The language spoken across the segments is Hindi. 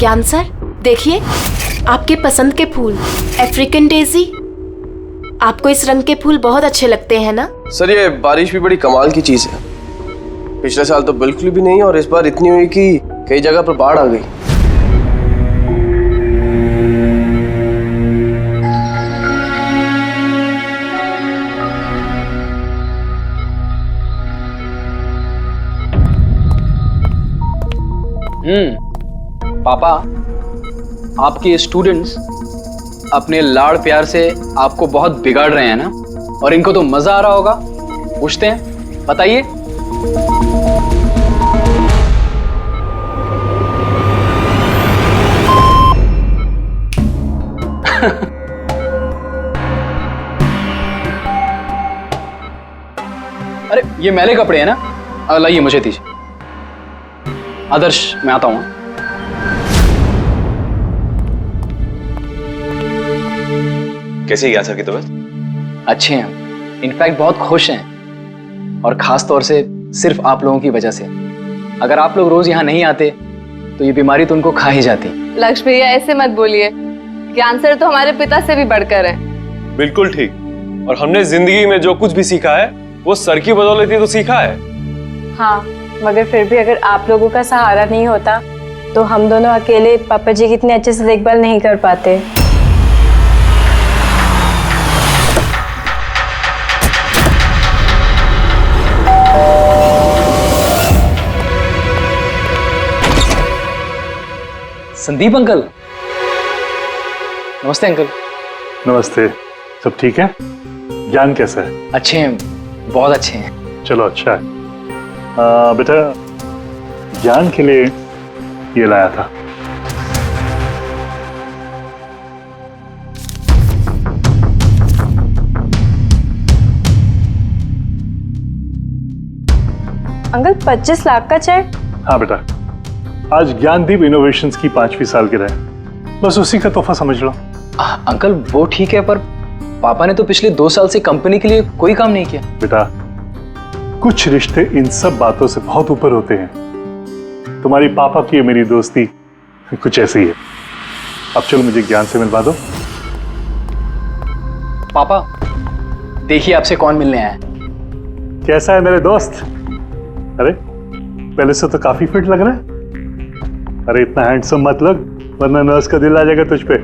ज्ञान सर, देखिए आपके पसंद के फूल, अफ्रीकन डेजी। आपको इस रंग के फूल बहुत अच्छे लगते हैं ना? सर ये बारिश भी बड़ी कमाल की चीज है। पिछले साल तो बिल्कुल भी नहीं और इस बार इतनी हुई कि कई जगह पर बाढ़ आ गई। पापा, आपके स्टूडेंट्स अपने लाड़ प्यार से आपको बहुत बिगाड़ रहे हैं ना, और इनको तो मजा आ रहा होगा। पूछते हैं, बताइए। अरे ये मैले कपड़े हैं ना, लाइए मुझे दीजिए। आदर्श, मैं आता हूं। कैसी है ज्ञान सर की तबीयत? अच्छे हैं, इनफैक्ट बहुत खुश हैं, और खास तौर से सिर्फ आप लोगों की वजह से। अगर आप लोग रोज यहाँ नहीं आते तो ये बीमारी तो उनको खा ही जाती। लक्ष्य भैया ऐसे मत बोलिए, ज्ञान सर तो हमारे पिता से भी बढ़कर हैं। बिल्कुल ठीक। और हमने जिंदगी में जो कुछ भी सीखा है वो सर की बदौलत ही तो सीखा है। हाँ, मगर फिर भी अगर आप लोगों का सहारा नहीं होता तो हम दोनों अकेले पापा जी की इतने अच्छे से देखभाल नहीं कर पाते। संदीप अंकल। नमस्ते अंकल। नमस्ते। सब ठीक है? ज्ञान कैसा है? अच्छे हैं, बहुत अच्छे हैं। चलो अच्छा है। बेटा, ज्ञान के लिए ये लाया था। अंकल 25 लाख का चेक? हाँ बेटा, आज ज्ञानदीप इनोवेशंस की 5वीं सालगिरह है, बस उसी का तोहफा समझ लो। अंकल वो ठीक है, पर पापा ने तो पिछले 2 साल से कंपनी के लिए कोई काम नहीं किया। बेटा, कुछ रिश्ते इन सब बातों से बहुत ऊपर होते हैं। तुम्हारी पापा की और मेरी दोस्ती कुछ ऐसी ही है। अब चलो मुझे ज्ञान से मिलवा दो। पापा देखिए आपसे कौन मिलने आया है। कैसा है मेरे दोस्त? अरे पहले से तो काफी फिट लग रहा है। अरे इतना हैंडसम मत लग, वरना नर्स का दिल आ जाएगा तुझ पे।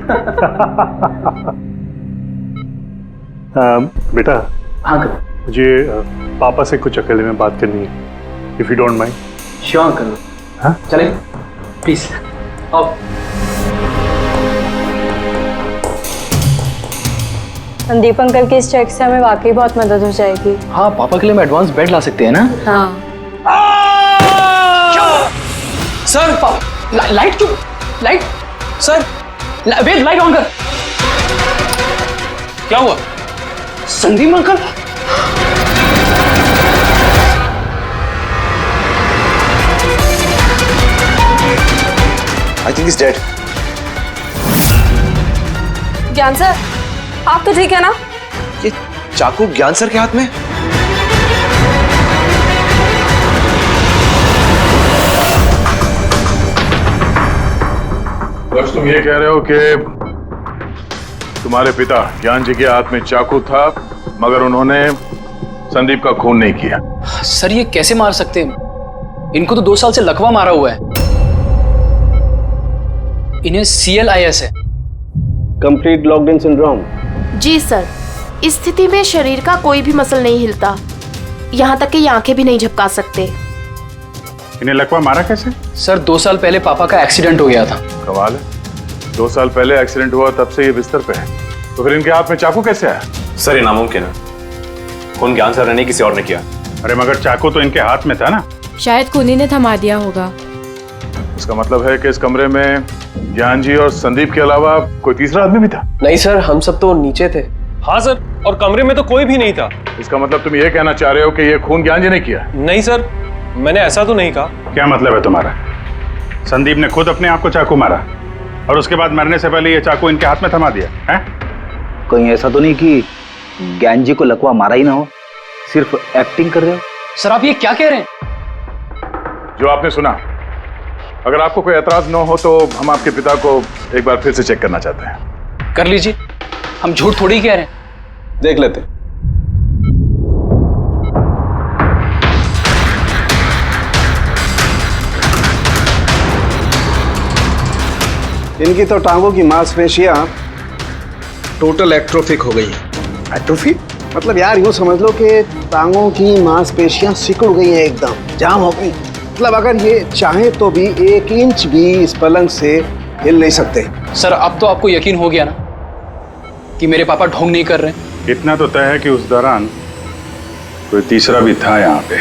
बेटा, हाँ अंकल। मुझे पापा से कुछ अकेले में बात करनी है, if you don't mind. Sure uncle. हाँ चलें प्लीज। आओ। संदीप अंकल के इस चेक से हमें वाकई बहुत मदद हो जाएगी। हाँ, पापा के लिए हम एडवांस बेड ला सकते हैं ना। हाँ। सर लाइट क्यों? Light sir, wait, light on कर। क्या हुआ? Sandeep uncle. I think is dead. Gyan sir, आप तो ठीक है ना? ये चाकू ज्ञान सर के हाथ में? बस तुम ये कह रहे हो कि तुम्हारे पिता ज्ञान जी के हाथ में चाकू था, मगर उन्होंने संदीप का खून नहीं किया? सर ये कैसे मार सकते हैं? इनको तो 2 साल से लकवा मारा हुआ है। इन्हें CLIS है, कंप्लीट लॉक्ड इन सिंड्रोम। जी सर, इस स्थिति में शरीर का कोई भी मसल नहीं हिलता, यहाँ तक कि आंखें भी नहीं झपका सकते। इन्हें लकवा मारा कैसे? सर 2 साल पहले पापा का एक्सीडेंट हो गया था। कमाल है, 2 साल पहले एक्सीडेंट हुआ तब से ये बिस्तर पे है, तो फिर इनके हाथ में चाकू कैसे आया? सर ये नामुमकिन है, खून ज्ञान सर ने नहीं किसी और ने किया। अरे मगर चाकू तो इनके हाथ में था ना? शायद खूनी ने थमा दिया होगा। इसका मतलब है कि इस कमरे में ज्ञान जी और संदीप के अलावा कोई तीसरा आदमी भी था? नहीं सर, हम सब तो नीचे थे। हाँ सर, और कमरे में तो कोई भी नहीं था। इसका मतलब तुम ये कहना चाह रहे हो कि ये खून ज्ञान जी ने किया? नहीं सर, मैंने ऐसा तो नहीं कहा। क्या मतलब है तुम्हारा? संदीप ने खुद अपने आप को चाकू मारा और उसके बाद मरने से पहले ये चाकू इनके हाथ में थमा दिया है? कहीं ऐसा तो नहीं कि ज्ञान जी को लकवा मारा ही ना हो, सिर्फ एक्टिंग कर रहे हो? सर आप ये क्या कह रहे हैं? जो आपने सुना अगर आपको कोई एतराज न हो तो हम आपके पिता को एक बार फिर से चेक करना चाहते हैं। कर लीजिए, हम झूठ थोड़ी कह रहे हैं। देख लेते। इनकी तो टांगों की मांसपेशियां टोटल एट्रोफिक हो गई हैं। एट्रोफी मतलब यार यूं समझ लो कि टांगों की मांसपेशियां सिकुड़ गई हैं, एकदम जाम हो गई। मतलब अगर ये चाहे तो भी 1 इंच भी इस पलंग से हिल नहीं सकते। सर अब तो आपको यकीन हो गया ना कि मेरे पापा ढोंग नहीं कर रहे? इतना तो तय है कि उस दौरान कोई तीसरा भी था यहाँ पे।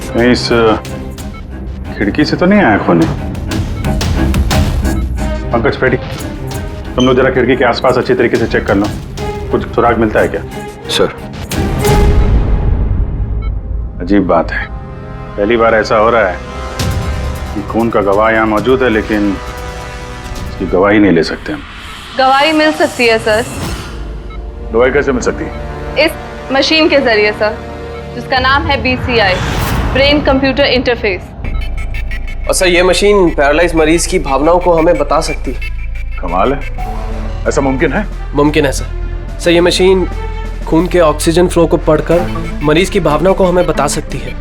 कहीं इस खिड़की से तो नहीं आया खून? पंकज पेटी, तुम लोग जरा खिड़की के आसपास अच्छी तरीके से चेक कर लो, कुछ सुराग मिलता है क्या? सर अजीब बात है, पहली बार ऐसा हो रहा है कि खून का गवाह यहाँ मौजूद है लेकिन इसकी गवाही नहीं ले सकते हम। गवाही मिल सकती है सर, गवाही कैसे मिल सकती है? इस मशीन के जरिए सर, जिसका नाम है BCI, ब्रेन कंप्यूटर इंटरफेस। और सर ये मशीन पैरालाइज मरीज की भावनाओं को हमें बता सकती है। कमाल है, ऐसा मुमकिन है? मुमकिन है सर। ये मशीन खून के ऑक्सीजन फ्लो को पढ़कर मरीज की भावनाओं को हमें बता सकती है।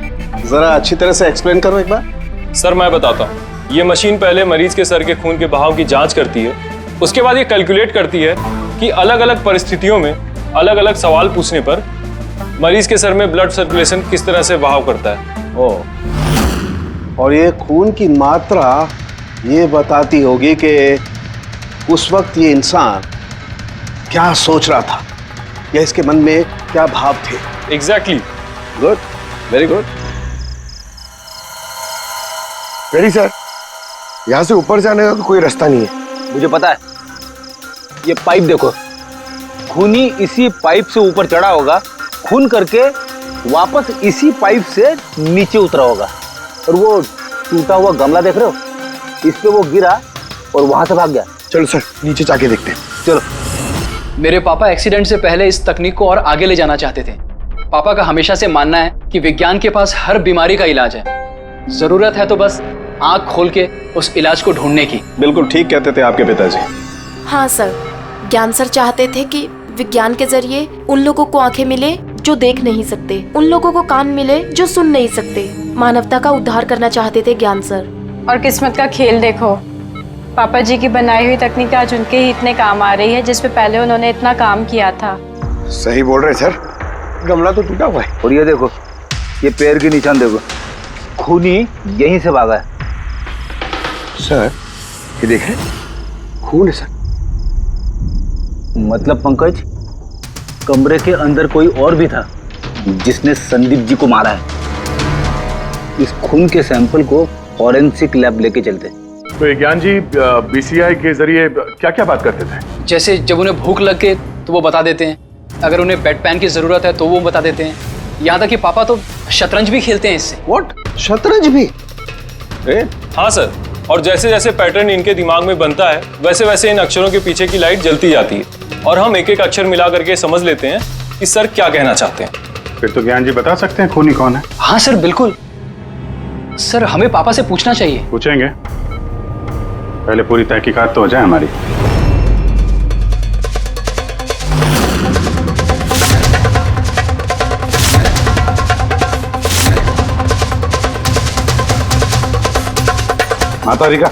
जरा अच्छी तरह से एक्सप्लेन करो एक बार। सर मैं बताता हूँ। ये मशीन पहले मरीज के सर के खून के बहाव की जांच करती है, उसके बाद ये कैलकुलेट करती है कि अलग अलग परिस्थितियों में अलग अलग सवाल पूछने पर मरीज के सर में ब्लड सर्कुलेशन किस तरह से बहाव करता है। और ये खून की मात्रा ये बताती होगी कि उस वक्त ये इंसान क्या सोच रहा था या इसके मन में क्या भाव थे। Exactly. Good, very good. Very sir, यहाँ से ऊपर जाने का तो कोई रास्ता नहीं है। मुझे पता है, ये पाइप देखो, खूनी इसी पाइप से ऊपर चढ़ा होगा, खून करके वापस इसी पाइप से नीचे उतरा होगा। और वो टूटा हुआ गमला देख रहे हो, इस पे वो गिरा और वहां से भाग गया। चलो सर नीचे जाके देखते हैं। चलो। मेरे पापा एक्सीडेंट से पहले इस तकनीक को और आगे ले जाना चाहते थे। पापा का हमेशा से मानना है कि विज्ञान के पास हर बीमारी का इलाज है, जरूरत है तो बस आंख खोल के उस इलाज को ढूंढने की। बिल्कुल ठीक कहते थे आपके पिताजी। हाँ सर, ज्ञान सर चाहते थे कि विज्ञान के जरिए उन लोगों को आंखें मिले जो देख नहीं सकते, उन लोगों को कान मिले जो सुन नहीं सकते। मानवता का उद्धार करना चाहते थे ज्ञान सर। और किस्मत का खेल देखो, पापा जी की बनाई हुई तकनीक आज उनके ही इतने काम आ रही है जिसपे पहले उन्होंने इतना काम किया था। सही बोल रहे सर, गमला तो टूटा हुआ है। और ये देखो, ये पैर के निशान देखो, खूनी यहीं से भागा है। सर ये देखें, खून है सर। मतलब पंकज, कमरे के अंदर कोई और भी था जिसने संदीप जी को मारा है। इस खून के सैंपल को फॉरेंसिक लैब लेके चलते। तो ये ज्ञान जी BCI के जरिए क्या क्या बात करते थे? जैसे जब उन्हें भूख लग गए तो वो बता देते हैं, अगर उन्हें बेड पैन की जरूरत है तो वो बता देते हैं। यहाँ तक कि पापा तो शतरंज भी खेलते हैं इससे। व्हाट, शतरंज भी? हाँ सर, और जैसे जैसे पैटर्न इनके दिमाग में बनता है वैसे वैसे इन अक्षरों के पीछे की लाइट जलती जाती है और हम एक एक अक्षर मिला करके समझ लेते हैं कि सर क्या कहना चाहते हैं। फिर तो ज्ञान जी बता सकते हैं खूनी कौन है? हाँ सर बिल्कुल। सर हमें पापा से पूछना चाहिए। पूछेंगे, पहले पूरी तहकीकात तो हो जाए हमारी। माता रिका,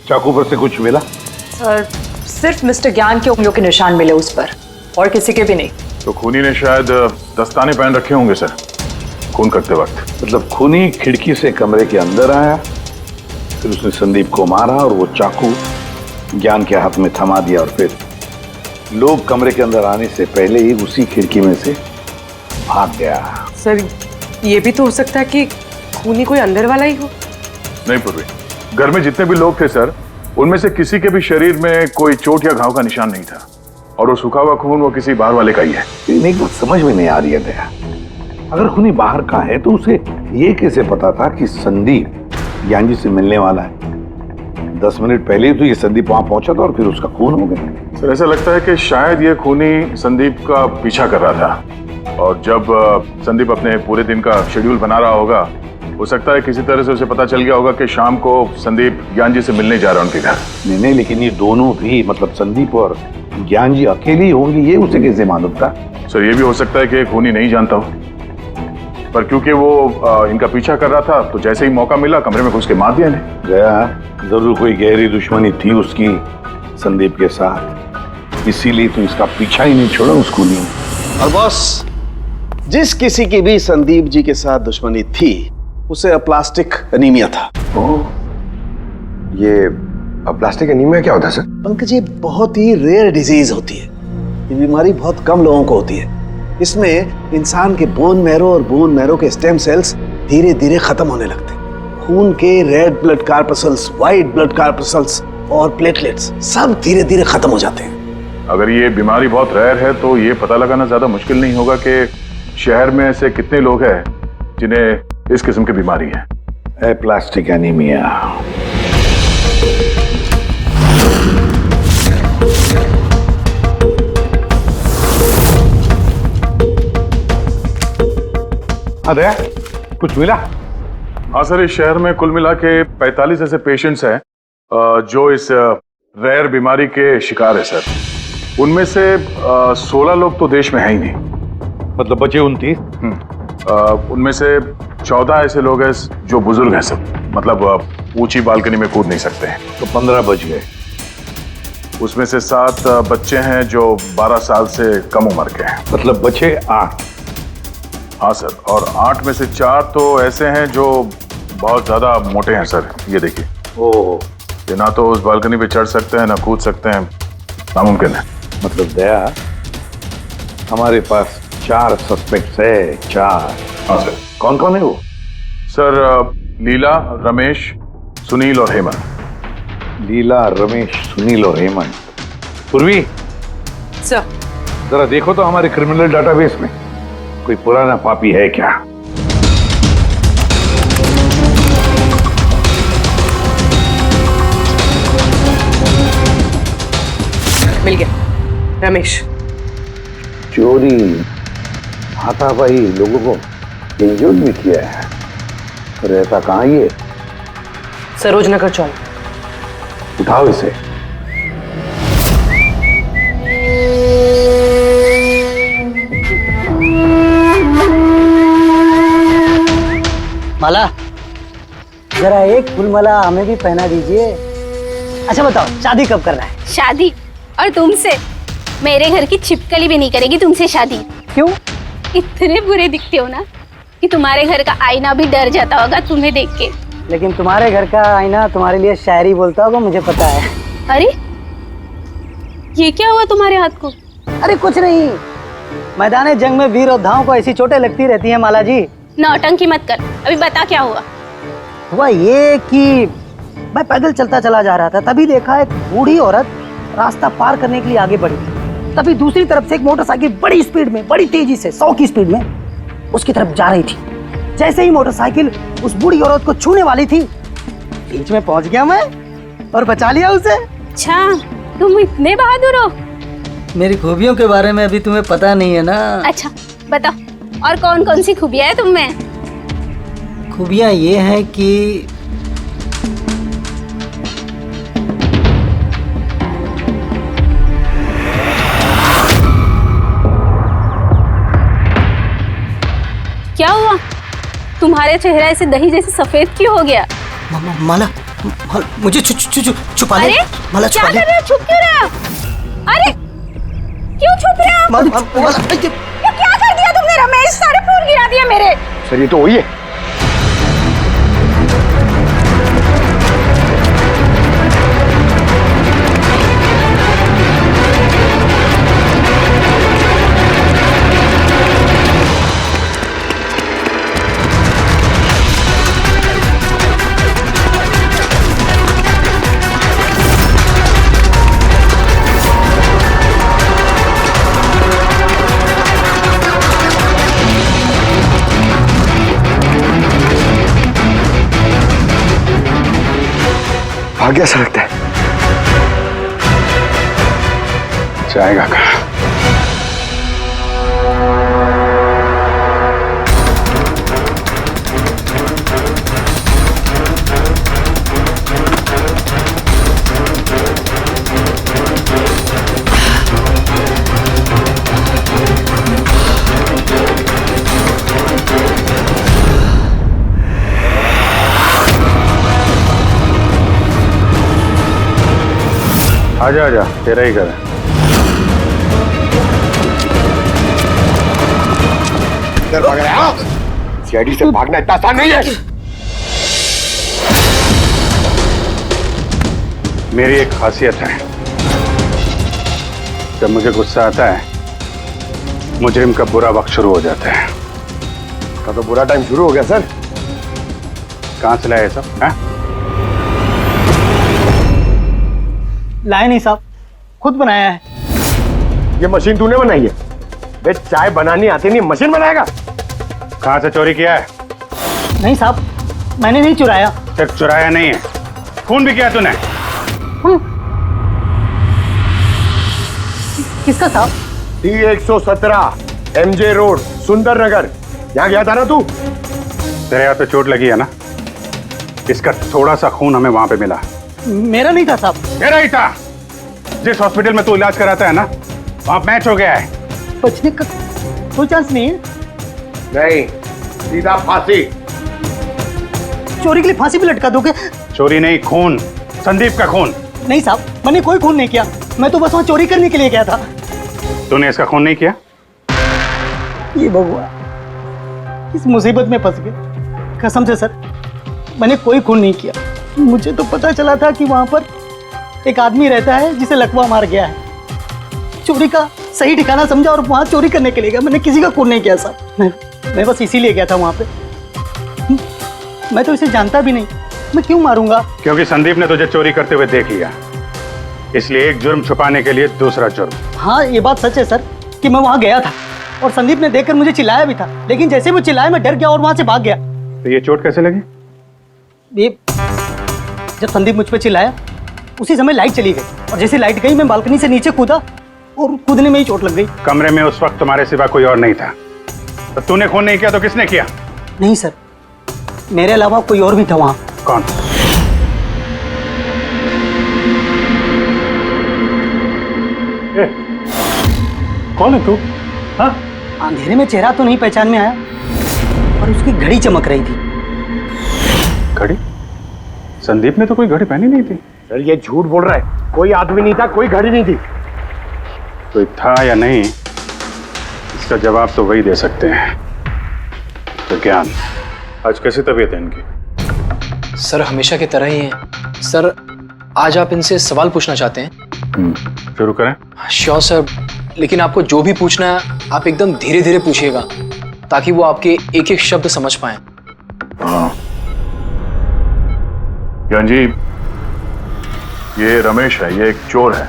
चाकू पर से कुछ मिला? सर सिर्फ मिस्टर ज्ञान के उंगलियों के निशान मिले उस पर, और किसी के भी नहीं। तो खूनी ने शायद दस्ताने पहन रखे होंगे सर खून करते वक्त। मतलब खूनी खिड़की से कमरे के अंदर आया, फिर उसने संदीप को मारा और वो चाकू ज्ञान के हाथ में थमा दिया और फिर लोग कमरे के अंदर आने से पहले ही उसी खिड़की में से भाग गया। सर ये भी तो हो सकता है कि खूनी कोई अंदर वाला ही हो। नहीं पूर्वी, घर में जितने भी लोग थे सर, उनमें से किसी के भी शरीर में कोई चोट या घाव का निशान नहीं था, और वो सूखा हुआ खून वो किसी बाहर वाले का ही है। लेकिन एक बात समझ में नहीं आ रही है दया, अगर खूनी बाहर का है तो उसे ये कैसे पता था कि संदीप ज्ञान जी से मिलने वाला है? 10 मिनट पहले तो ये संदीप वहां पहुंचा था और फिर उसका खून हो गया। सर ऐसा लगता है कि शायद ये खूनी संदीप का पीछा कर रहा था और जब संदीप अपने पूरे दिन का शेड्यूल बना रहा होगा, हो सकता है किसी तरह से उसे पता चल गया होगा कि शाम को संदीप ज्ञान जी से मिलने जा रहा है उनके घर। नहीं नहीं, लेकिन ये दोनों भी, मतलब संदीप और ज्ञान जी अकेली होंगी, ये उसे कैसे मालूम था? सर ये भी हो सकता है कि खूनी नहीं जानता हो, पर क्योंकि वो इनका पीछा कर रहा था तो जैसे ही मौका मिला कमरे में घुस के मार दिया इन्हें। गया, जरूर कोई गहरी दुश्मनी थी उसकी संदीप के साथ, इसीलिए तो इसका पीछा ही नहीं छोड़ा उस खूनी ने। और बॉस, जिस किसी की भी संदीप जी के साथ दुश्मनी थी उसे अप्लास्टिक एनीमिया था। ये प्लास्टिक एनीमिया क्या होता है सर? पंकज, ये बहुत ही रेयर डिजीज होती है। ये बीमारी बहुत कम लोगों को होती है। इसमें इंसान के बोन मैरो और बोन मैरो के स्टेम सेल्स धीरे धीरे खत्म होने लगते हैं। खून के red blood corpuscles, white blood corpuscles और प्लेटलेट्स सब धीरे धीरे खत्म हो जाते हैं। अगर ये बीमारी बहुत रेयर है तो ये पता लगाना ज्यादा मुश्किल नहीं होगा कि शहर में ऐसे कितने लोग हैं जिन्हें इस किस्म की बीमारी है। Plastic anaemia. अरे कुछ मिला? हाँ सर, इस शहर में कुल मिला के 45 ऐसे पेशेंट्स हैं जो इस रेयर बीमारी के शिकार है सर। उनमें से 16 लोग तो देश में है ही नहीं, मतलब बचे 29। उनमें से 14 ऐसे लोग हैं जो बुजुर्ग हैं सब, मतलब ऊंची बालकनी में कूद नहीं सकते हैं। तो 15 बच गए। उसमें से 7 बच्चे हैं जो 12 साल से कम उम्र के हैं, मतलब बचे 8। हाँ सर, और 8 में से 4 तो ऐसे हैं जो बहुत ज्यादा मोटे हैं सर। ये देखिए, ओह, ये ना तो उस बालकनी पे चढ़ सकते हैं ना कूद सकते हैं, नामुमकिन है। मतलब दया, हमारे पास 4 सस्पेक्ट्स है। 4? हाँ सर। कौन कौन है वो? सर लीला, रमेश, सुनील और हेमंत। लीला, रमेश, सुनील और हेमंत। पूर्वी सर, जरा देखो तो हमारे क्रिमिनल डाटाबेस में कोई पुराना पापी है क्या? मिल गया, रमेश। चोरी, हाथापाई, लोगों को इंजर्ड भी किया है। रहता कहाँ ये? सरोज नगर चौक। उठाओ इसे। माला, जरा एक फूल माला हमें भी पहना दीजिए। अच्छा बताओ, शादी कब करना है? शादी? और तुमसे? मेरे घर की छिपकली भी नहीं करेगी तुमसे शादी। क्यों? इतने बुरे दिखते हो ना कि तुम्हारे घर का आईना भी डर जाता होगा तुम्हें देख के। लेकिन तुम्हारे घर का आईना तुम्हारे लिए शायरी बोलता होगा, मुझे पता है। अरे ये क्या हुआ तुम्हारे हाथ को? अरे कुछ नहीं, मैदान जंग में वीर योद्धाओं को ऐसी चोटें लगती रहती हैं माला जी। नौटंकी मत कर, अभी बता क्या हुआ। हुआ ये कि मैं पैदल चलता चला जा रहा था, तभी देखा एक बूढ़ी औरत रास्ता पार करने के लिए आगे बढ़ी। तभी दूसरी तरफ से एक मोटरसाइकिल बड़ी स्पीड में, बड़ी तेजी से 100 की स्पीड में उसकी तरफ जा रही थी। जैसे ही मोटरसाइकिल उस बूढ़ी औरत को छूने वाली थी, बीच में पहुंच गया मैं और बचा लिया उसे। अच्छा, तुम इतने बहादुर हो। मेरी खूबियों के बारे में अभी तुम्हें पता नहीं है ना। अच्छा बताओ, और कौन कौन सी खूबियां है तुम में? खूबियां ये हैं कि क्या हुआ? तुम्हारे चेहरा ऐसे दही जैसे सफेद क्यों हो गया? माला, मुझे छुपा ले। अरे माला, क्या कर रहे हो? छुप क्यों रहे हो? अरे क्यों छुप रहे हो? ये क्या कर दिया तुमने? रमेश, सारे फूल गिरा दिया मेरे। सर ये तो वही है। भाग गया सा लगता है। जाएगा कहाँ? आजा आजा, तेरा ही घर है। इधर भाग रहा है? सीआईडी से भागना इतना आसान नहीं है। मेरी एक खासियत है, जब मुझे गुस्सा आता है मुजरिम का बुरा वक्त शुरू हो जाता है। का तो बुरा टाइम शुरू हो गया सर। कहाँ से लाया ये सब? लाए नहीं साहब, खुद बनाया है। ये मशीन तूने बनाई है? बे चाय बनानी आती नहीं, मशीन बनाएगा? कहाँ से चोरी किया है? नहीं साहब, मैंने नहीं चुराया। सिर्फ चुराया नहीं है, खून भी किया तूने। किसका साहब? T117 MJ रोड सुंदर नगर, यहाँ गया था ना तू? तेरे हाथ पे चोट लगी है ना, इसका थोड़ा सा खून हमें वहां पे मिला। मेरा नहीं था साहब। मेरा ही था। जिस हॉस्पिटल में तू इलाज कराता है ना, वहां मैच हो गया है। बचने का कोई चांस नहीं है। नहीं, सीधा फांसी। चोरी के लिए फांसी भी लटका दोगे? चोरी नहीं, खून, संदीप का खून। नहीं साहब, मैंने कोई खून नहीं किया, मैं तो बस वहां चोरी करने के लिए गया था। तूने इसका खून नहीं किया? ये भगवान, इस मुसीबत में फंस गए। कसम से सर, मैंने कोई खून नहीं किया। मुझे तो पता चला था कि वहां पर एक आदमी रहता है जिसे लकवा मार गया है। चोरी का सही ठिकाना समझा और वहां चोरी करने के लिए गया। मैंने किसी का खून नहीं किया साहब। मैं बस इसीलिए गया था वहां पे। मैं तो इसे जानता भी नहीं, मैं क्यों मारूंगा? क्योंकि संदीप ने तुझे चोरी करते हुए देख लिया, इसलिए एक जुर्म छुपाने के लिए दूसरा जुर्म। हाँ, ये बात सच है सर कि मैं वहां गया था और संदीप ने देखकर मुझे चिल्लाया भी था, लेकिन जैसे वो चिल्लाया मैं डर गया और वहां से भाग गया। तो ये चोट कैसे लगी? ये जब संदीप मुझ पे चिल्लाया उसी समय लाइट चली गई और जैसे लाइट गई मैं बालकनी से नीचे कूदा और कूदने में ही चोट लग गई। कमरे में उस वक्त तुम्हारे सिवा कोई और नहीं था, तो तूने खून नहीं किया तो किसने किया? नहीं सर, मेरे अलावा कोई और भी था वहां। कौन? कौन है तू? हाँ? अंधेरे में चेहरा तो नहीं पहचान में आया, पर उसकी घड़ी चमक रही थी। घड़ी? संदीप ने तो कोई घड़ी पहनी नहीं थी। सर ये झूठ बोल रहा है, कोई आदमी नहीं था, कोई घड़ी नहीं थी। कोई था या नहीं, इसका जवाब तो वही दे सकते हैं। तो ज्ञान, आज कैसी तबीयत है इनकी? सर हमेशा की तरह ही है। सर आज आप इनसे सवाल पूछना चाहते हैं? शुरू करें? श्योर सर, लेकिन आपको जो भी पूछना है आप एकदम धीरे धीरे पूछिएगा ताकि वो आपके एक एक शब्द समझ पाए। हाँ ज्ञान जी, ये रमेश है, ये एक चोर है।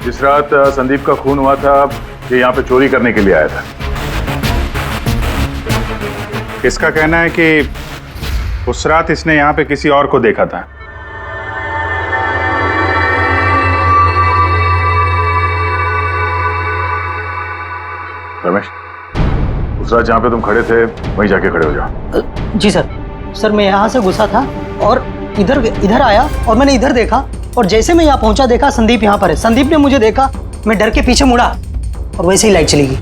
जिस रात संदीप का खून हुआ था ये यहाँ पे चोरी करने के लिए आया था। इसका कहना है कि उस रात इसने यहाँ पे किसी और को देखा था। रमेश, उस रात जहाँ पे तुम खड़े थे वहीं जाके खड़े हो जाओ। जी सर। सर मैं यहाँ से घुसा था और इधर आया और मैंने इधर देखा और जैसे मैं यहाँ पहुंचा देखा संदीप यहाँ पर है। संदीप ने मुझे देखा, मैं डर के पीछे मुड़ा और वैसे ही लाइट चली गई।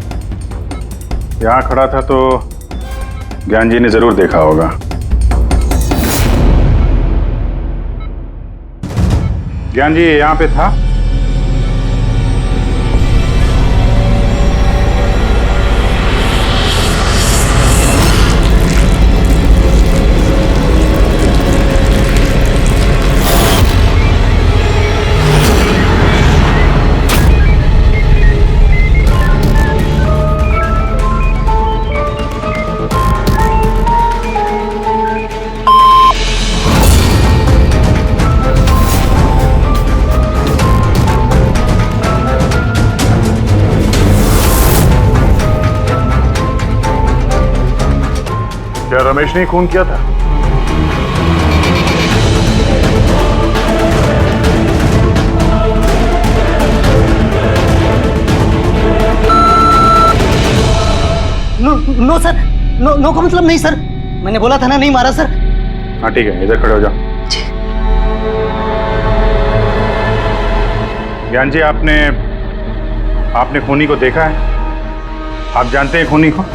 यहाँ खड़ा था तो ज्ञान जी ने जरूर देखा होगा। ज्ञान जी यहाँ पे था? क्या रमेश ने खून किया था? नो सर, नो का मतलब नहीं सर, मैंने बोला था ना नहीं मारा सर। हाँ ठीक है, इधर खड़े हो जाओ। ज्ञान जी, आपने खूनी को देखा है? आप जानते हैं खूनी को?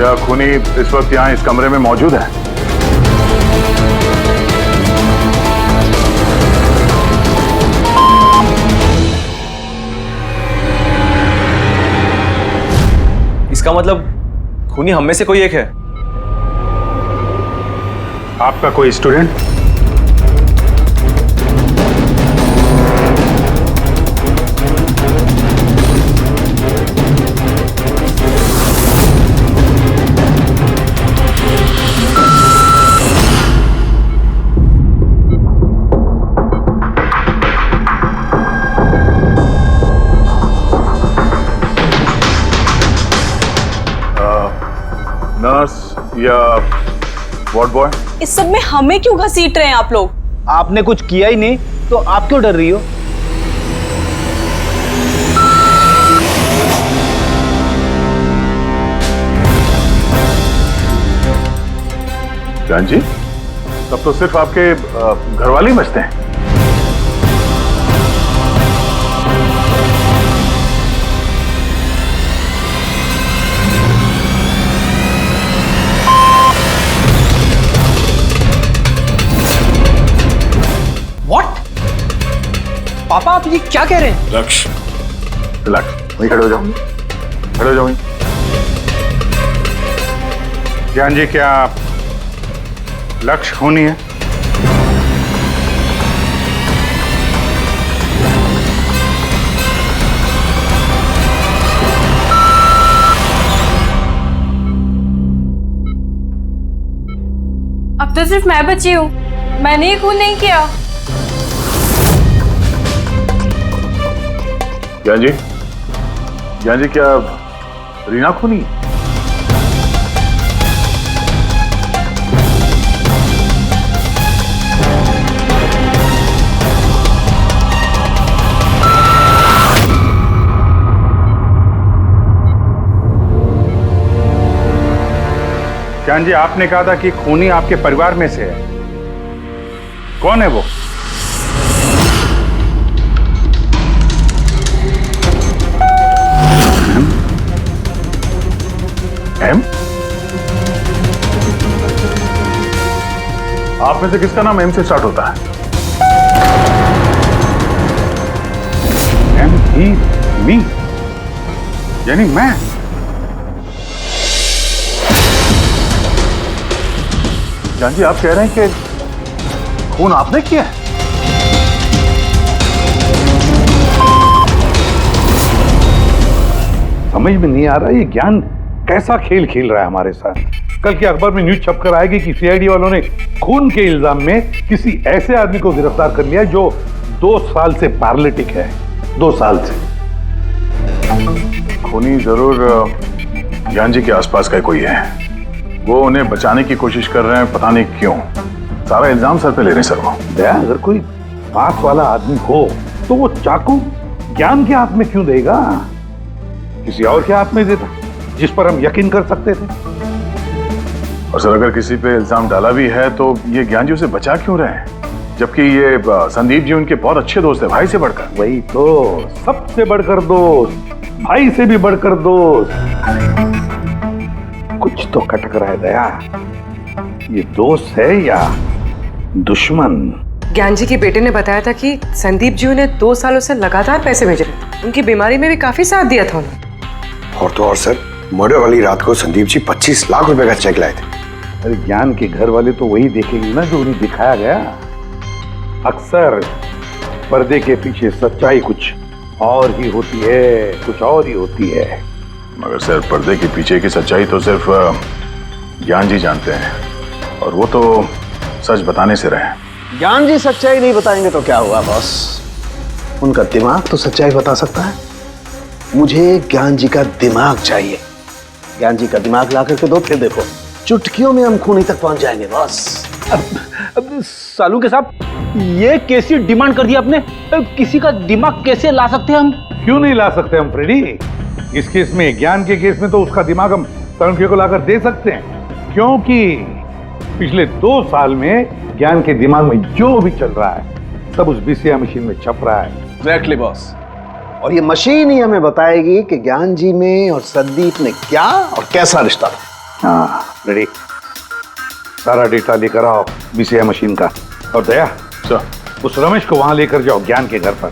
क्या खूनी इस वक्त यहाँ इस कमरे में मौजूद है? इसका मतलब खूनी हम में से कोई एक है। आपका कोई स्टूडेंट? नर्स या वार्ड बॉय? इस सब में हमें क्यों घसीट रहे हैं आप लोग? आपने कुछ किया ही नहीं तो आप क्यों डर रही हो? जान जी, तब तो सिर्फ आपके घर वाले ही बचते हैं। पापा आप ये क्या कह रहे हैं? लक्ष्य, रिलैक्स, वहीं खड़े हो जाओ, खड़े हो जाओ वहीं। ज्ञान जी, क्या लक्ष्य खूनी है? अब तो सिर्फ मैं बची हूँ, मैंने ही खून नहीं किया। ज्ञान जी, क्या रीना खूनी? ज्ञान जी, आपने कहा था कि खूनी आपके परिवार में से है। कौन है वो? एम? आप में से किसका नाम एम से स्टार्ट होता है? एम ही मी, यानी मैं। जान जी, आप कह रहे हैं कि खून आपने किया है? समझ में नहीं आ रहा ये ज्ञान कैसा खेल खेल रहा है हमारे साथ। कल के अखबार में न्यूज छपकर आएगी कि सीआईडी वालों ने खून के इल्जाम में किसी ऐसे आदमी को गिरफ्तार कर लिया जो 2 साल से पैरालिटिक है। 2 साल से। खूनी जरूर ज्ञान जी के आसपास का कोई है। वो उन्हें बचाने की कोशिश कर रहे हैं, पता नहीं क्यों। सारा इल्जाम सर पे ले रहे हैं सर वो। दया, अगर कोई पास वाला आदमी हो तो वो चाकू ज्ञान के हाथ में क्यों देगा? किसी और के हाथ में देता जिस पर हम यकीन कर सकते थे। और सर, अगर किसी पे इल्जाम डाला भी है तो ये ज्ञान जी उसे बचा क्यों रहे हैं? जबकि ये संदीप जी उनके बहुत अच्छे दोस्त है, भाई से बढ़कर। वही तो, सबसे बढ़कर दोस्त, भाई से भी बढ़कर दोस्त। कुछ तो खटक रहा है दया। ये दोस्त है या दुश्मन? ज्ञान जी के बेटे ने बताया था कि संदीप जी उन्हें 2 सालों से लगातार पैसे भेज रहे थे। उनकी बीमारी में भी काफी साथ दिया था उन्होंने। और तो और सर, मर्डर वाली रात को संदीप जी 25 लाख रुपए का चेक लाए थे। अरे ज्ञान के घर वाले तो वही देखेंगे ना जो उन्हें दिखाया गया। अक्सर पर्दे के पीछे सच्चाई कुछ और ही होती है, कुछ और ही होती है। मगर सर, पर्दे के पीछे की सच्चाई तो सिर्फ ज्ञान जी जानते हैं, और वो तो सच बताने से रहे। ज्ञान जी सच्चाई नहीं बताएंगे तो क्या हुआ बॉस? उनका दिमाग तो सच्चाई बता सकता है। मुझे ज्ञान जी का दिमाग चाहिए। ज्ञान जी का दिमाग ला करके दो, फिर देखो चुटकियों में हम खूनी तक पहुंच जाएंगे बॉस। अब सालू के साहब, ये कैसी डिमांड कर दी आपने? किसी का दिमाग कैसे ला सकते हैं हम? क्यों नहीं ला सकते हम फ्रेडी? इस केस में, ज्ञान के केस में तो उसका दिमाग हम तरुण को लाकर दे सकते हैं, क्योंकि पिछले 2 साल में ज्ञान के दिमाग में जो भी चल रहा है सब उस बीसीआई मशीन में छप रहा है। Exactly boss. और ये मशीन ही हमें बताएगी कि ज्ञान जी में और संदीप में क्या और कैसा रिश्ता था। हाँ रेडी, सारा डेटा लेकर आओ बीसीआई मशीन का। और दया सर, उस रमेश को वहां लेकर जाओ ज्ञान के घर पर,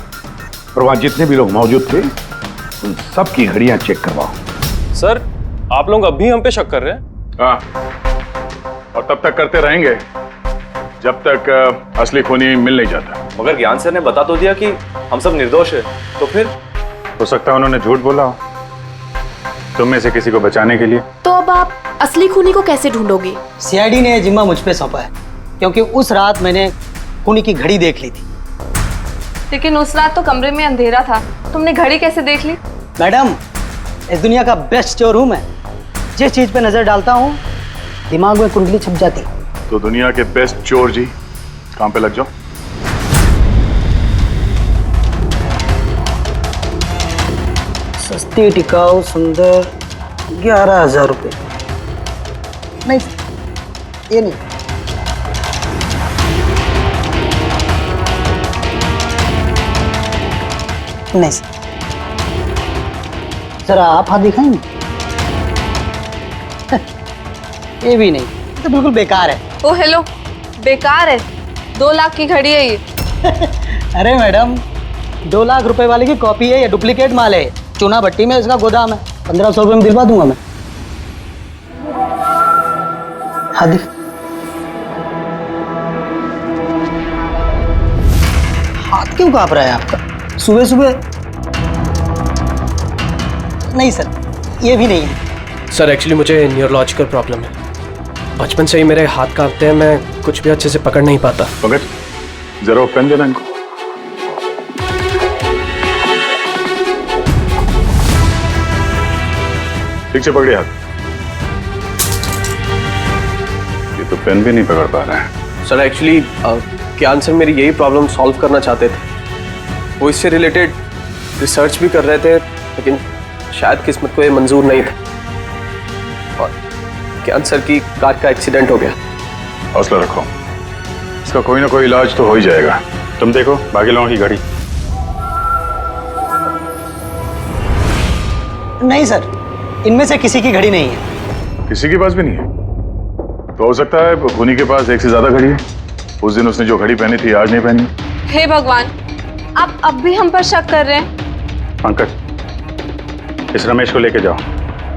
और वहां जितने भी लोग मौजूद थे उन सब की घड़ियां चेक करवाओ। सर, आप लोग अब भी हम पे शक कर रहे हैं? हाँ, और तब तक करते रहेंगे जब तक असली खूनी मिल नहीं जाता। मगर ज्ञान सर ने बता तो दिया कि हम सब निर्दोष है, तो फिर हो सकता है उन्होंने झूठ बोला हो तुम में से किसी को बचाने के लिए। तो अब आप असली खूनी को कैसे ढूंढोगे? सीआईडी ने जिम्मा मुझ पे सौंपा है, क्योंकि उस रात मैंने खूनी की घड़ी देख ली थी। लेकिन उस रात तो कमरे में अंधेरा था, तुमने घड़ी कैसे देख ली? मैडम, इस दुनिया का बेस्ट चोर हूं मैं। जिस चीज पे नजर डालता हूं दिमाग में कुंडली छप जाती। तो दुनिया के बेस्ट चोर जी काम पे लग जाओ। सस्ती टिकाऊ सुंदर 11,000 रुपये। नहीं ये नहीं, नहीं सर, जरा आप हाथ दिखाएंगे? ये भी नहीं, ये तो बिल्कुल बेकार है। ओ हेलो, बेकार है? 2 लाख की घड़ी है ये। अरे मैडम, 2 लाख रुपए वाले की कॉपी है, ये डुप्लीकेट माल है। चूना भट्टी में इसका गोदाम है, 1500 रुपये में दिलवा दूंगा मैं। हाथ दिख, हाथ क्यों कांप रहा है आपका सुबह सुबह? नहीं सर, ये भी नहीं है। सर एक्चुअली मुझे न्यूरोलॉजिकल प्रॉब्लम है, बचपन से ही मेरे हाथ कांपते हैं, मैं कुछ भी अच्छे से पकड़ नहीं पाता। पंकज, जरा पेन देना इनको। ठीक से पकड़िए हाथ। ये तो पेन भी नहीं पकड़ पा रहा है। सर एक्चुअली ज्ञान सर मेरी यही प्रॉब्लम सॉल्व करना चाहते थे। वो इससे रिलेटेड रिसर्च भी कर रहे थे, लेकिन शायद किस्मत को ये मंजूर नहीं था, और ज्ञान सर की कार का एक्सीडेंट हो गया। हौसला रखो, इसका कोई ना कोई इलाज तो हो ही जाएगा। तुम देखो बाकी लोगों की घड़ी। नहीं सर, इनमें से किसी की घड़ी नहीं है। किसी के पास भी नहीं है? तो हो सकता है खूनी के पास एक से ज्यादा घड़ी है। उस दिन उसने जो घड़ी पहनी थी आज नहीं पहनी। हे भगवान, आप अब भी हम पर शक कर रहे हैं? पंकज, इस रमेश को लेके जाओ,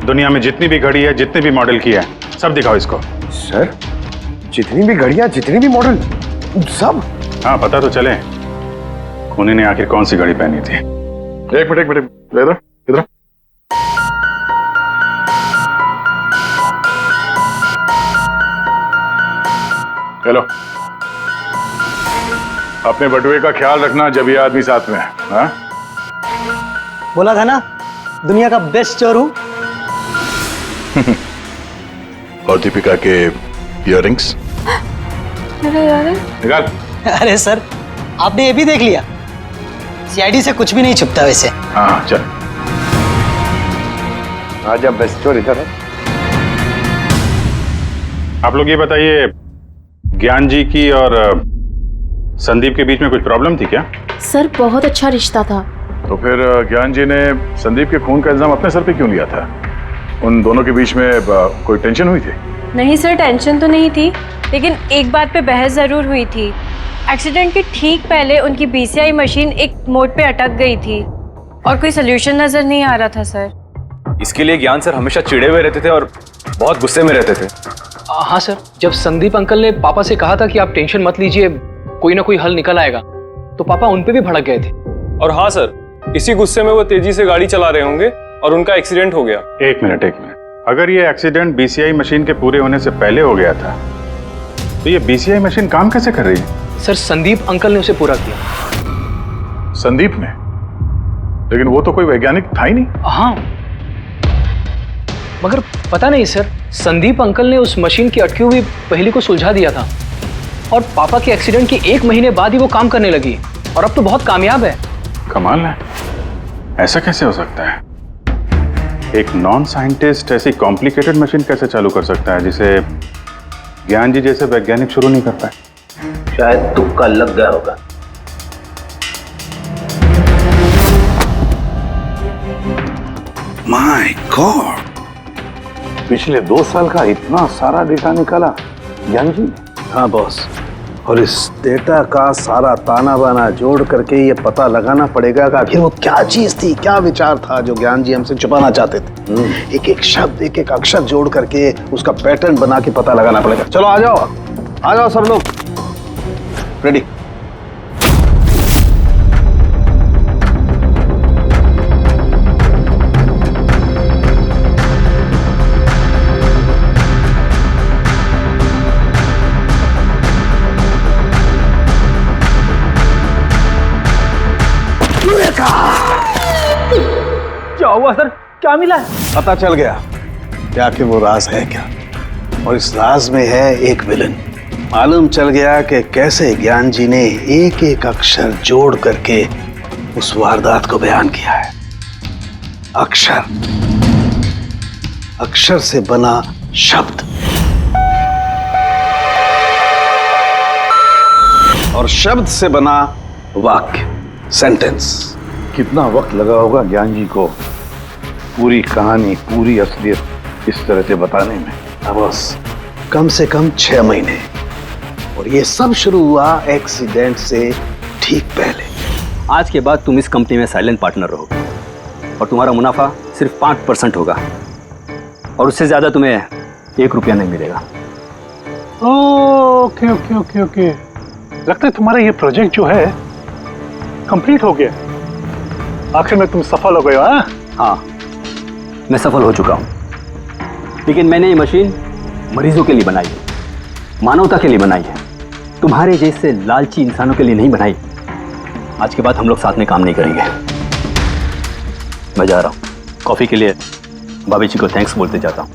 दुनिया में जितनी भी घड़ी है, जितने भी मॉडल की है, सब दिखाओ इसको। सर, जितनी भी घड़ियां, जितनी भी मॉडल, सब? हाँ, पता तो चले खूनी ने आखिर कौन सी घड़ी पहनी थी। एक मिनट इधर इधर। हेलो, अपने बटुए का ख्याल रखना जब ये आदमी साथ में है। हाँ? बोला था ना, दुनिया का बेस्ट चोर हूं। और दीपिका के इयररिंग्स निकाल। अरे सर, आपने ये भी देख लिया? सीआईडी से कुछ भी नहीं छुपता वैसे। हाँ चल, आजा बेस्ट चोर इधर है। आप लोग ये बताइए, ज्ञान जी की और संदीप के बीच में कुछ प्रॉब्लम थी क्या? सर बहुत अच्छा रिश्ता था। तो फिर ज्ञान जी ने संदीप के खून का इल्जाम अपने सर पे क्यों लिया था? उन दोनों के बीच में कोई टेंशन हुई थी? नहीं सर, टेंशन तो नहीं थी, लेकिन एक बात पे बहस जरूर हुई थी। एक्सीडेंट के ठीक पहले उनकी बीसीआई मशीन एक मोड़ पे अटक गई थी और कोई सोल्यूशन नजर नहीं आ रहा था सर। इसके लिए ज्ञान सर हमेशा चिढ़े हुए रहते थे और बहुत गुस्से में रहते थे। हाँ सर, जब संदीप अंकल ने पापा से कहा था कि आप टेंशन मत लीजिए, कोई ना कोई हल निकल आएगा, तो पापा उन पे भी भड़क गए थे। और हाँ सर, इसी गुस्से में वो तेजी से गाड़ी चला रहे होंगे और उनका एक्सीडेंट हो गया। एक मिनट, अगर ये एक्सीडेंट बीसीआई मशीन के पूरे होने से पहले हो गया था, तो ये बीसीआई मशीन काम कैसे कर रही है? सर, संदीप अंकल ने उसे पूरा किया। संदीप ने? लेकिन वो तो कोई वैज्ञानिक था ही नहीं। हाँ, मगर पता नहीं सर, संदीप अंकल ने उस मशीन की अटकी हुई पहेली को सुलझा दिया था और पापा के एक्सीडेंट के 1 महीने बाद ही वो काम करने लगी और अब तो बहुत कामयाब है। कमाल है, ऐसा कैसे हो सकता है? एक नॉन साइंटिस्ट ऐसी कॉम्प्लिकेटेड मशीन कैसे चालू कर सकता है जिसे ज्ञान जी जैसे वैज्ञानिक शुरू नहीं कर पाए? शायद तुक्का लग गया होगा। माय गॉड, पिछले 2 साल का इतना सारा डेटा निकाला ज्ञान जी। हाँ बॉस, और इस डेटा का सारा ताना बाना जोड़ करके ये पता लगाना पड़ेगा कि आखिर वो क्या चीज थी, क्या विचार था जो ज्ञान जी हमसे छुपाना चाहते थे। एक एक शब्द, एक एक अक्षर जोड़ करके उसका पैटर्न बना के पता लगाना पड़ेगा। चलो आ जाओ सब लोग, रेडी। क्या हुआ सर, क्या मिला? पता चल गया क्या कि वो राज है क्या, और इस राज में है एक विलन। मालूम चल गया कि कैसे ज्ञान जी ने एक एक अक्षर जोड़ करके उस वारदात को बयान किया है। अक्षर, अक्षर से बना शब्द, और शब्द से बना वाक्य, सेंटेंस। कितना वक्त लगा होगा ज्ञान जी को पूरी कहानी, पूरी असलियत इस तरह से बताने में? बस कम से कम 6 महीने, और ये सब शुरू हुआ एक्सीडेंट से ठीक पहले। आज के बाद तुम इस कंपनी में साइलेंट पार्टनर रहोगे और तुम्हारा मुनाफा सिर्फ 5% होगा, और उससे ज्यादा तुम्हें 1 रुपया नहीं मिलेगा। ओके ओके ओके ओके, लगता है तुम्हारा ये प्रोजेक्ट जो है कंप्लीट हो गया। आखिर में तुम सफल हो गए हो। हाँ, मैं सफल हो चुका हूं, लेकिन मैंने ये मशीन मरीजों के लिए बनाई है, मानवता के लिए बनाई है, तुम्हारे जैसे लालची इंसानों के लिए नहीं बनाई। आज के बाद हम लोग साथ में काम नहीं करेंगे। मैं जा रहा हूं, कॉफी के लिए भाभी जी को थैंक्स बोलते जाता हूं।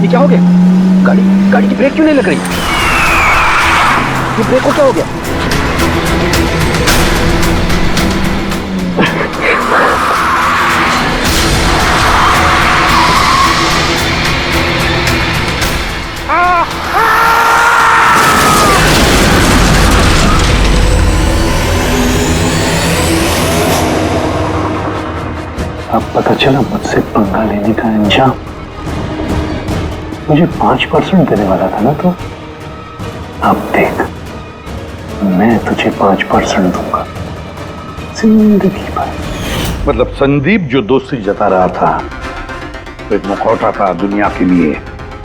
क्या हो गया? गाड़ी की ब्रेक क्यों नहीं लग रही? ये ब्रेक को क्या हो गया? अब पता चला मुझसे पंगा लेने का अंजाम। मुझे 5% देने वाला था ना तो, अब देख मैं तुझे 5% दूंगा जिंदगी भर। मतलब संदीप जो दोस्ती जता रहा था तो एक मुखौटा था दुनिया के लिए।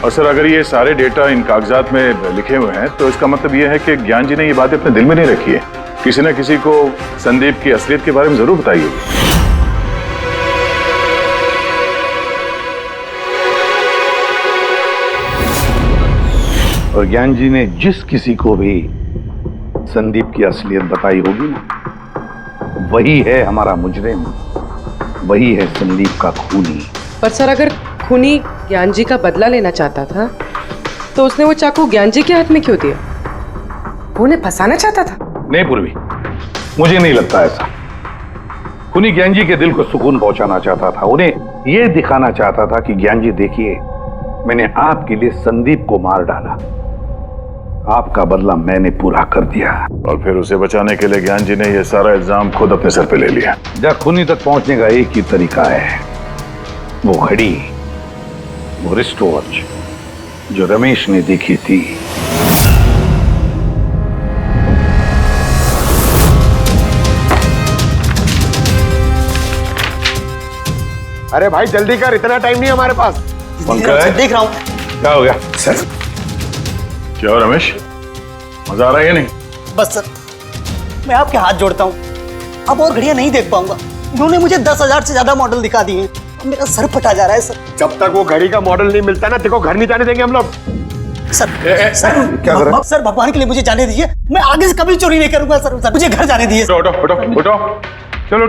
और सर अगर ये सारे डेटा इन कागजात में लिखे हुए हैं तो इसका मतलब ये है कि ज्ञान जी ने ये बात अपने दिल में नहीं रखी है। किसी न किसी को संदीप की असलियत के बारे में जरूर बताई होगी। और ज्ञान जी ने जिस किसी को भी संदीप की असलियत बताई होगी ना, वही है हमारा मुजरिम, वही है संदीप का खूनी। पर सर अगर खूनी ज्ञान जी का बदला लेना चाहता था तो उसने वो चाकू ज्ञान जी के हाथ में क्यों दिया? वो उन्हें फंसाना चाहता था? नहीं पूर्वी, मुझे नहीं लगता ऐसा। खूनी ज्ञान जी के दिल को सुकून पहुंचाना चाहता था, उन्हें यह दिखाना चाहता था कि ज्ञान जी देखिए, मैंने आपके लिए संदीप को मार डाला, आपका बदला मैंने पूरा कर दिया। और फिर उसे बचाने के लिए ज्ञान जी ने यह सारा इल्जाम खुद अपने सर पे ले लिया। जब खूनी तक पहुंचने का एक ही तरीका है, वो घड़ी, वो रिस्ट वॉच जो रमेश ने देखी थी। अरे भाई जल्दी कर, इतना टाइम नहीं हमारे पास। देख रहा हूँ। क्या हो गया सर? क्या हो रमेश, मजा आ रहा है या नहीं? बस सर, मैं आपके हाथ जोड़ता हूँ, अब और घड़ियां नहीं देख पाऊंगा। इन्होंने मुझे 10,000 से ज्यादा मॉडल दिखा दिए हैं, मेरा सर फटा जा रहा है सर। जब तक वो घड़ी का मॉडल नहीं मिलता ना, देखो घर नहीं जाने देंगे हम लोग। सर क्या कर रहा है? सर भगवान के लिए मुझे जाने दीजिए, मैं आगे से कभी चोरी नहीं करूंगा सर, मुझे घर जाने दीजिए। उठो उठो उठो, चलो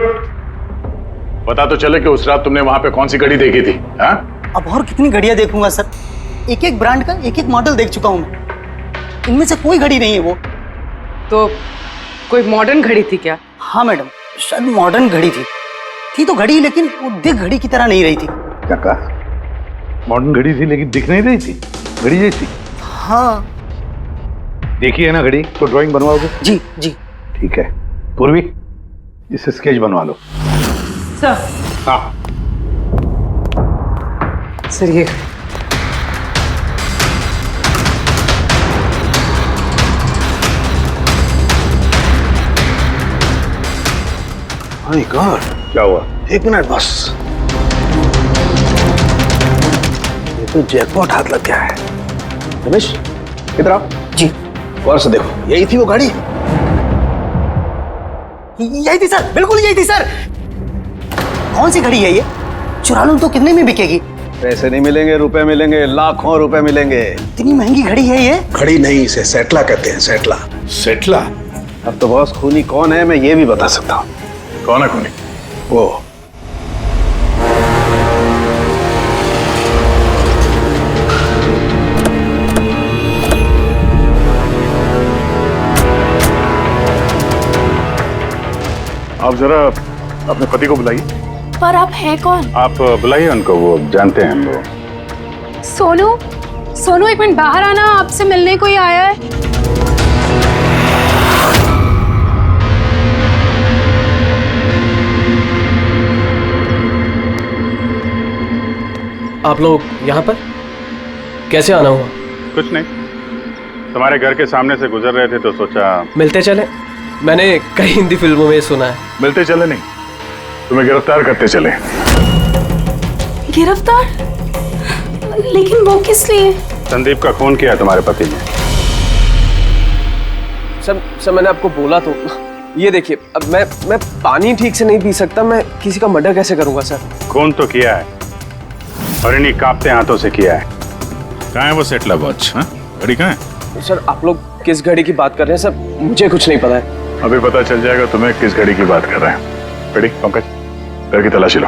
पता तो चले कि उस रात तुमने वहां पे कौन सी घड़ी देखी थी? हाँ? अब और कितनी घड़ियां देखूंगा सर, एक एक ब्रांड का एक एक मॉडल देख चुका हूं मैं, इनमें से कोई घड़ी नहीं है वो। तो कोई मॉडर्न घड़ी थी क्या? हाँ मैडम, शायद मॉडर्न घड़ी थी तो घड़ी, लेकिन वो दिख घड़ी की तरह नहीं रही थी। क्या कहा? मॉडर्न घड़ी थी लेकिन दिख नहीं रही थी, घड़ी जैसी? हाँ। देखी है ना घड़ी, तो ड्राइंग बनवाओगे? जी जी। ठीक है पूर्वी, इसे स्केच बनवा लो। सर। हाँ सर ये माय गॉड, क्या हुआ? 1 मिनट बस, ये तो जैकपॉट हाथ लग गया है। रमेश इधर आओ। जी। गौर से देखो, यही थी वो गाड़ी? यही थी सर, बिल्कुल यही थी सर। कौन सी घड़ी है ये? चुरा लूं तो कितने में बिकेगी? पैसे नहीं मिलेंगे, रुपए मिलेंगे, लाखों रुपए मिलेंगे। इतनी महंगी घड़ी है ये? घड़ी नहीं, इसे सेटला कहते हैं, सेटला। सेटला? अब तो बॉस खूनी कौन है मैं ये भी बता सकता हूँ। कौन है खूनी? वो आप जरा अपने पति को बुलाइए। पर आप हैं कौन? आप बुलाइए उनको, वो जानते हैं हम लोग। सोनू एक मिनट बाहर आना, आपसे मिलने कोई आया है। आप लोग यहाँ पर कैसे आना हुआ? कुछ नहीं, तुम्हारे घर के सामने से गुजर रहे थे तो सोचा मिलते चले। मैंने कई हिंदी फिल्मों में सुना है। मिलते चले नहीं, तुम्हें गिरफ्तार करते चले। गिरफ्तार? लेकिन वो किस लिए? संदीप का खून किया तुम्हारे पति ने। सर मैंने आपको बोला तो, ये देखिए, अब मैं पानी ठीक से नहीं पी सकता, मैं किसी का मर्डर कैसे करूंगा सर? खून तो किया है और इन्हीं कांपते हाथों से किया है। कहाँ है वो सेटला वॉच? घड़ी कहाँ है? सर आप लोग किस घड़ी की बात कर रहे हैं सर? मुझे कुछ नहीं पता है। अभी पता चल जाएगा तुम्हें किस घड़ी की बात कर रहे हैं। घड़ी, पंकज घर की तलाशी लो।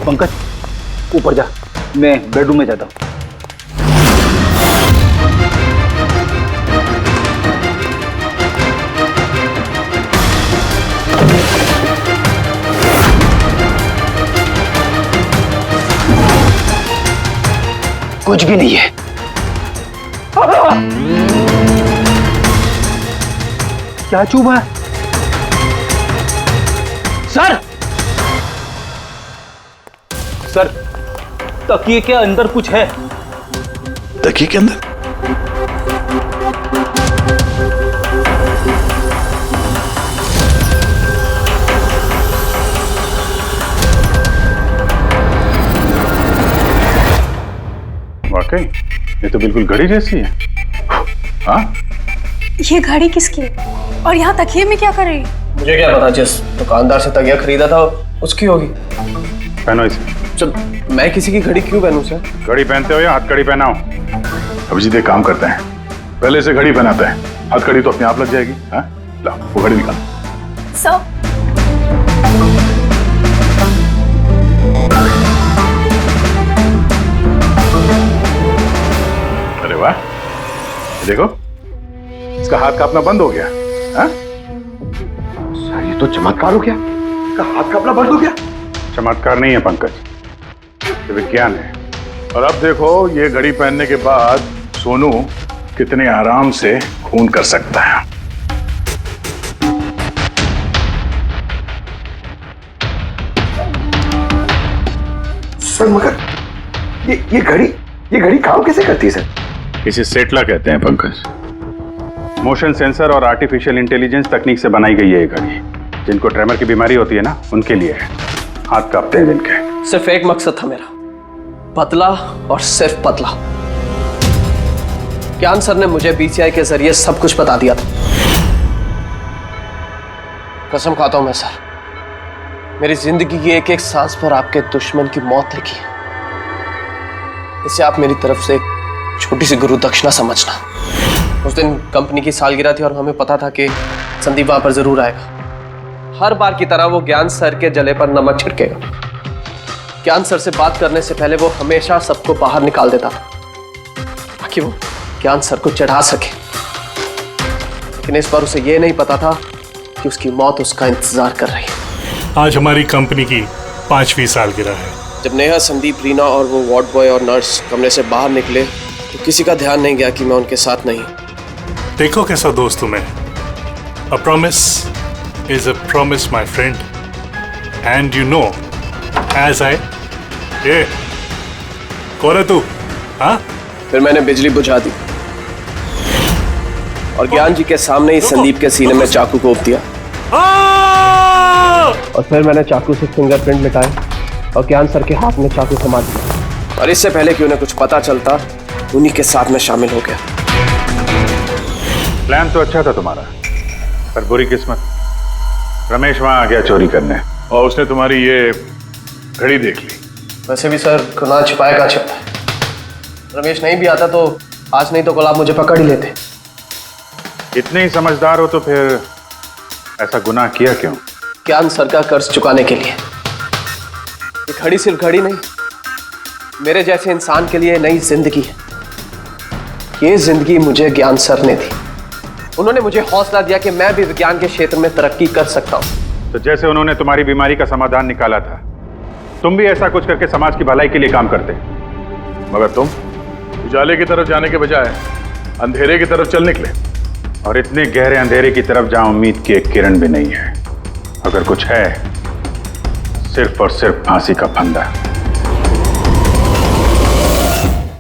पंकज ऊपर जा, मैं बेडरूम में जाता हूँ। कुछ भी नहीं है। क्या चुभा? सर सर, तकिए के अंदर कुछ है। तकिए के अंदर? वाकई ये तो बिल्कुल घड़ी जैसी है। हाँ? ये घड़ी किसकी है? और यहाँ तकिए में क्या कर रही है? मुझे क्या पता, जिस दुकानदार से तकिया खरीदा था उसकी होगी। पहनो इसे। चल, मैं किसी की घड़ी क्यों पहनूं सर? घड़ी पहनते हो या हाथ कड़ी पहनाओ? अभिजीत एक काम करते हैं, पहले से घड़ी पहनाते हैं, हाथ कड़ी तो अपने आप लग जाएगी। हाँ? ला वो घड़ी निकाल। सर अरे वाह, देखो इसका हाथ कांपना बंद हो गया। हाँ? सर ये तो चमत्कार हो गया, इसका हाथ कांपना बंद हो गया। चमत्कार नहीं है पंकज, ये विज्ञान है। और अब देखो ये घड़ी पहनने के बाद सोनू कितने आराम से खून कर सकता है। सर मगर ये घड़ी काम कैसे करती है सर? इसे सेटला कहते हैं पंकज। मोशन सेंसर और आर्टिफिशियल इंटेलिजेंस तकनीक से बनाई गई है ये घड़ी। जिनको ट्रेमर की बीमारी होती है ना, उनके लिए है। हाथ कांपते हैं जिनके। सिर्फ एक मकसद था मेरा, पतला और सिर्फ पतला। ज्ञान सर ने मुझे बीसीआई के जरिए सब कुछ बता दिया था। कसम खाता हूं मैं सर, मेरी जिंदगी की एक एक सांस पर आपके दुश्मन की मौत लिखी है। इसे आप मेरी तरफ से छोटी सी गुरु दक्षिणा समझना। उस दिन कंपनी की सालगिरह थी और हमें पता था कि संदीप वहां पर जरूर आएगा। हर बार की तरह वो ज्ञान सर के जले पर नमक छिड़केगा। ज्ञान सर से बात करने से पहले वो हमेशा सबको बाहर निकाल देता था ताकि वो ज्ञान सर को चढ़ा सके। लेकिन इस बार उसे ये नहीं पता था कि उसकी मौत उसका इंतजार कर रही है। आज हमारी कंपनी की 5वीं सालगिरह है। जब नेहा, संदीप, रीना और वो वार्ड बॉय और नर्स कमरे से बाहर निकले तो किसी का ध्यान नहीं गया कि मैं उनके साथ नहीं। देखो कैसा दोस्त हूं मैं। A promise is a promise, my friend. And you know, as I... ये कौन है तू? हाँ? फिर मैंने बिजली बुझा दी और ज्ञान जी के सामने ही संदीप के सीने में चाकू घोंप दिया। और फिर मैंने चाकू से फिंगरप्रिंट मिटाए और ज्ञान सर के हाथ में चाकू थमा दिया। और इससे पहले कि उन्हें कुछ पता चलता, उन्हीं के साथ में शामिल हो गया। प्लान तो अच्छा था तुम्हारा, पर बुरी किस्मत, रमेश वहां आ गया चोरी करने और उसने तुम्हारी ये घड़ी देख ली। वैसे भी सर, गुनाह छिपाए का छिपता है। रमेश नहीं भी आता तो आज नहीं तो कल आप मुझे पकड़ ही लेते। इतने ही समझदार हो तो फिर ऐसा गुनाह किया क्यों? ज्ञान सर का कर्ज चुकाने के लिए। ये घड़ी सिर्फ घड़ी नहीं, मेरे जैसे इंसान के लिए नई जिंदगी है। ये जिंदगी मुझे ज्ञान सर ने दी। उन्होंने मुझे हौसला दिया कि मैं भी विज्ञान के क्षेत्र में तरक्की कर सकता हूं। तो जैसे उन्होंने तुम्हारी बीमारी का समाधान निकाला था, तुम भी ऐसा कुछ करके समाज की भलाई के लिए काम करते। मगर तुम उजाले की तरफ जाने के बजाय अंधेरे की तरफ चल निकले, और इतने गहरे अंधेरे की तरफ जहां उम्मीद की एक किरण भी नहीं है। अगर कुछ है, सिर्फ और सिर्फ फांसी का फंदा।